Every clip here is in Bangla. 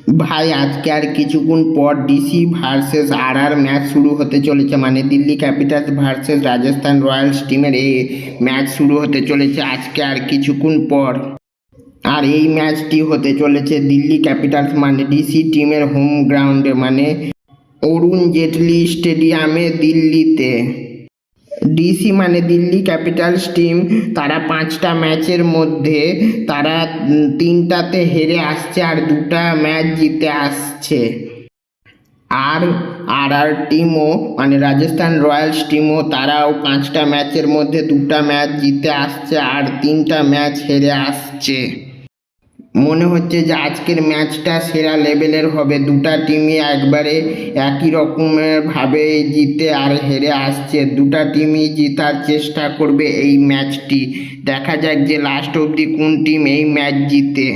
ভাই আজকে আর কিছুক্ষণ পর ডিসি ভার্সেস আর ম্যাচ শুরু হতে চলেছে, মানে Delhi Capitals versus Rajasthan Royals টিমের এই ম্যাচ শুরু হতে চলেছে আজকে আর কিছুক্ষণ পর। আর এই ম্যাচটি হতে চলেছে দিল্লি ক্যাপিটালস মানে ডিসি টিমের হোম গ্রাউন্ডে, মানে অরুণ জেটলি স্টেডিয়ামে দিল্লিতে। ডিসি মানে দিল্লি ক্যাপিটালস টিম, তারা 5টা ম্যাচের মধ্যে তারা 3টাতে হেরে আসছে আর 2টা ম্যাচ জিতে আসছে। আর আর টিমও মানে রাজস্থান রয়্যালস টিমও তারাও 5টা ম্যাচের মধ্যে 2টা ম্যাচ জিতে আসছে আর 3টা ম্যাচ হেরে আসছে। মনে হচ্ছে যে আজকের ম্যাচটা সেরা লেভেলের হবে, 2টা টিমই একবারে একই রকমের ভাবে জিতে আর হেরে আসছে। 2টা টিমই জেতার চেষ্টা করবে এই ম্যাচটি। দেখা যাক যে লাস্ট অবধি কোন টিম এই ম্যাচ জিতে।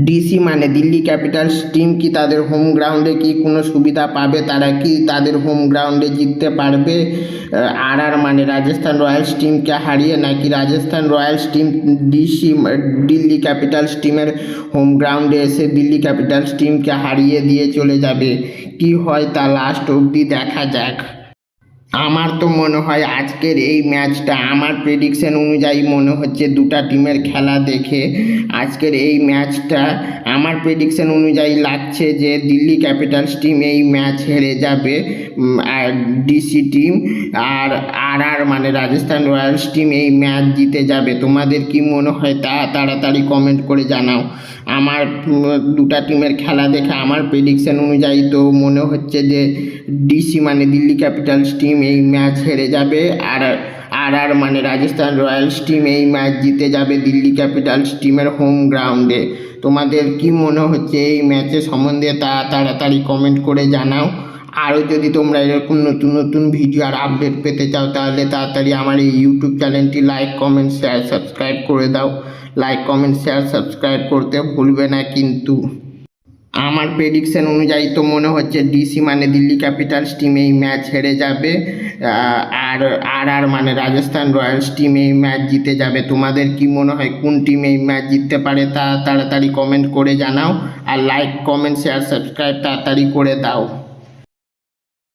ডিসি মানে দিল্লি ক্যাপিটালস টিম কি তাদের হোম গ্রাউন্ডে কি কোনো সুবিধা পাবে, তারা কি তাদের হোম গ্রাউন্ডে জিততে পারবে আর মানে রাজস্থান রয়্যালস টিমকে হারিয়ে, নাকি Rajasthan Royals team Delhi Capitals টিমের হোম গ্রাউন্ডে এসে দিল্লি ক্যাপিটালস টিমকে হারিয়ে দিয়ে চলে যাবে? কি হয় তা লাস্ট অবধি দেখা যাক। আমার তো মনে হয় আজকের এই ম্যাচটা, আমার প্রেডিকশন অনুযায়ী মনে হচ্ছে 2টা টিমের খেলা দেখে আজকের এই ম্যাচটা আমার প্রেডিকশন অনুযায়ী লাগছে যে দিল্লি ক্যাপিটালস টিম এই ম্যাচ হেরে যাবে আর ডিসি টিম আর আর মানে রাজস্থান রয়্যালস টিম এই ম্যাচ জিতে যাবে। তোমাদের কি মনে হয় তা তাড়াতাড়ি কমেন্ট করে জানাও। আমার 2টা টিমের খেলা দেখে আমার প্রেডিকশন অনুযায়ী তো মনে হচ্ছে যে ডিসি মানে দিল্লি ক্যাপিটালস টিম এই ম্যাচ হেরে যাবে আর মানে রাজস্থান রয়্যালস টিম এই ম্যাচ জিতে যাবে দিল্লি ক্যাপিটালস টিমের হোম গ্রাউন্ডে। তোমাদের কি মনে হচ্ছে এই ম্যাচের সম্বন্ধে তা তাড়াতাড়ি কমেন্ট করে জানাও। আরও যদি তোমরা এরকম নতুন নতুন ভিডিও আর আপডেট পেতে চাও তাহলে তাড়াতাড়ি আমার এই ইউটিউব চ্যানেলটি লাইক কমেন্ট শেয়ার সাবস্ক্রাইব করে দাও। লাইক কমেন্ট শেয়ার সাবস্ক্রাইব করতে ভুলবে না কিন্তু। আমার প্রেডিকশন অনুযায়ী তো মনে হচ্ছে ডিসি মানে দিল্লি ক্যাপিটালস টিম এই ম্যাচ হেরে যাবে আর মানে রাজস্থান রয়্যালস টিম এই ম্যাচ জিতে যাবে। তোমাদের কি মনে হয় কোন টিম এই ম্যাচ জিততে পারে তা তাড়াতাড়ি কমেন্ট করে জানাও আর লাইক কমেন্ট শেয়ার সাবস্ক্রাইব তাড়াতাড়ি করে দাও।